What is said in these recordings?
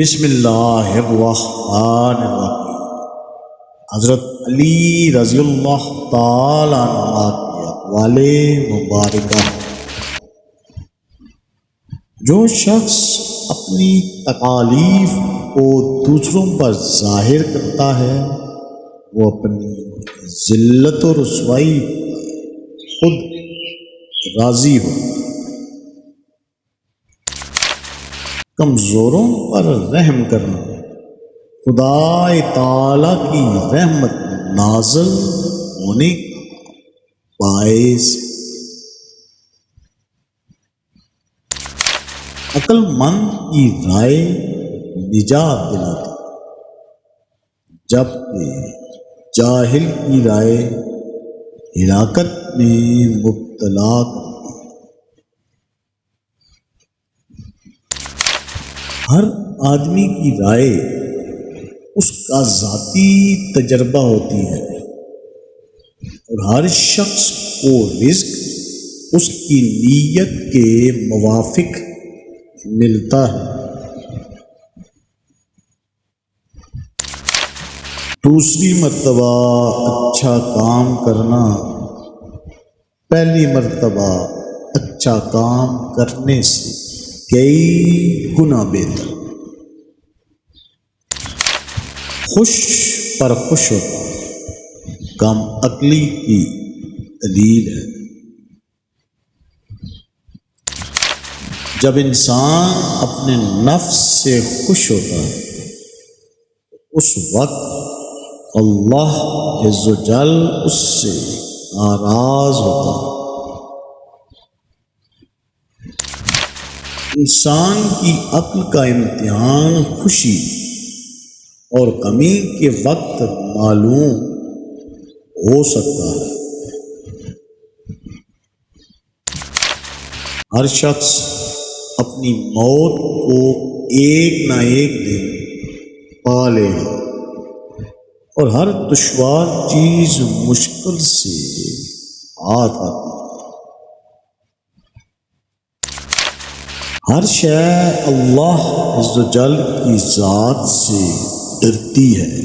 بسم اللہ الرحمن الرحیم۔ حضرت علی رضی اللہ تعالیٰ عنہ کے اقوال مبارکہ۔ جو شخص اپنی تکالیف کو دوسروں پر ظاہر کرتا ہے وہ اپنی ذلت و رسوائی پر خود راضی ہو۔ کمزوروں پر رحم کرنا خدا تعالی کی رحمت نازل ہونے کا باعث۔ عقل مند کی رائے نجات دلاتی جبکہ جاہل کی رائے ہلاکت میں مبتلا کرتی۔ ہر آدمی کی رائے اس کا ذاتی تجربہ ہوتی ہے اور ہر شخص کو رزق اس کی نیت کے موافق ملتا ہے۔ دوسری مرتبہ اچھا کام کرنا پہلی مرتبہ اچھا کام کرنے سے کئی گنا بہتر۔ خوش پر خوش ہوتا کم عقلی کی دلیل ہے۔ جب انسان اپنے نفس سے خوش ہوتا ہے اس وقت اللہ عز و جل اس سے ناراض ہوتا ہے۔ انسان کی عقل کا امتحان خوشی اور غمی کے وقت معلوم ہو سکتا ہے۔ ہر شخص اپنی موت کو ایک نہ ایک دن پا لے گا اور ہر دشوار چیز مشکل سے ہاتھ آتی ہے۔ ہر شے اللہ عز و جل کی ذات سے ڈرتی ہے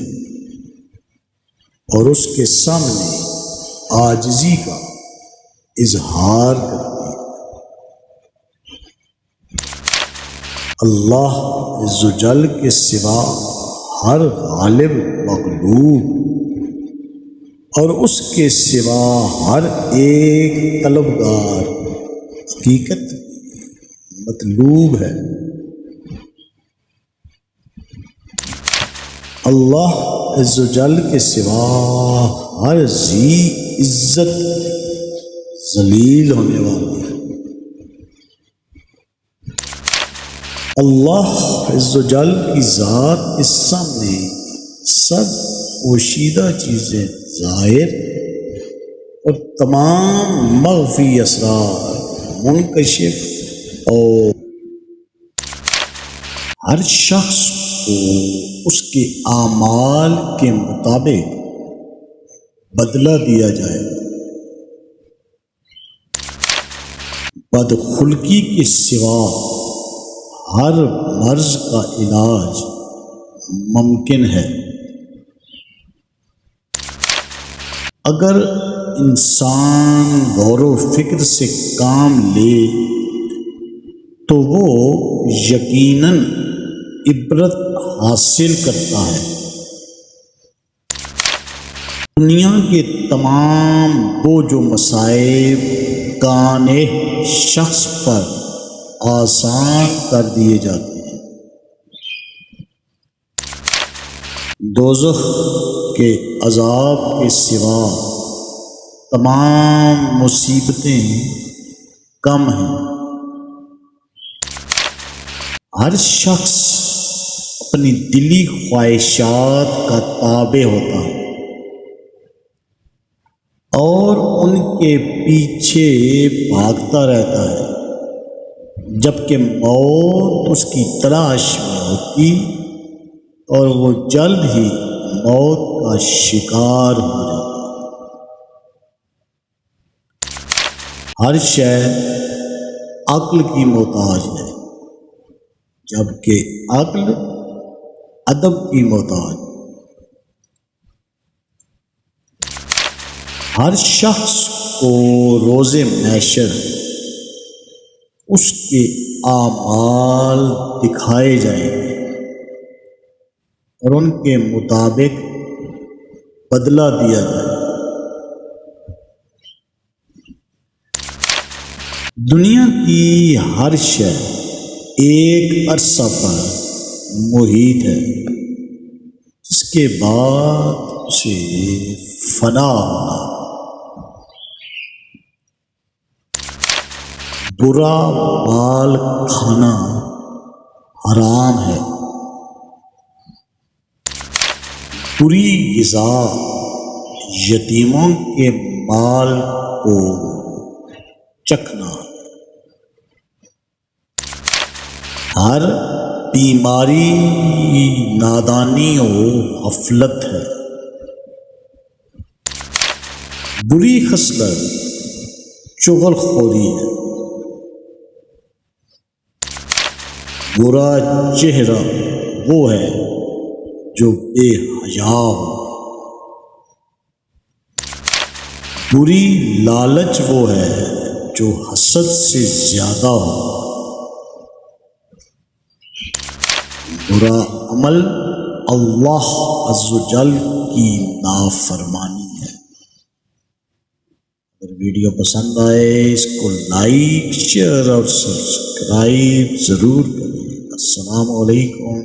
اور اس کے سامنے عاجزی کا اظہار کرتی ہے۔ اللہ عز و جل کے سوا ہر غالب مغلوب اور اس کے سوا ہر ایک طلبگار حقیقت مطلوب ہے۔ اللہ عز و جل کے سوا ہر ذی عزت ذلیل ہونے والا ہے۔ اللہ عز و جل کی ذات کے سامنے سب پوشیدہ چیزیں ظاہر اور تمام مخفی اسرار منکشف اور ہر شخص کو اس کے اعمال کے مطابق بدلہ دیا جائے گا۔ بدخلقی کے سوا ہر مرض کا علاج ممکن ہے۔ اگر انسان غور و فکر سے کام لے تو وہ یقیناً عبرت حاصل کرتا ہے۔ دنیا کے تمام بوجھ و مصائب کانہ شخص پر آسان کر دیے جاتے ہیں۔ دوزخ کے عذاب کے سوا تمام مصیبتیں کم ہیں۔ ہر شخص اپنی دلی خواہشات کا تابع ہوتا ہے اور ان کے پیچھے بھاگتا رہتا ہے جبکہ موت اس کی تلاش میں ہوتی اور وہ جلد ہی موت کا شکار ہو جاتا۔ ہر شے عقل کی محتاج ہے جبکہ عقل ادب کی محتاج. ہر شخص کو روز محشر اس کے اعمال دکھائے جائیں گے اور ان کے مطابق بدلہ دیا جائے گا. دنیا کی ہر شے ایک عرصہ پر محیط ہے جس کے بعد اسے فنا ہونا. برا مال کھانا حرام ہے. بری غذا یتیموں کے مال کو چکھنا. ہر بیماری نادانی و غفلت ہے. بری خصلت چغل خوری ہے. برا چہرہ وہ ہے جو بے حیا ہو. بری لالچ وہ ہے جو حسد سے زیادہ ہو. برا عمل اللہ عز و جل کی نافرمانی ہے. اگر ویڈیو پسند آئے اس کو لائک شیئر اور سبسکرائب ضرور کریں. السلام علیکم.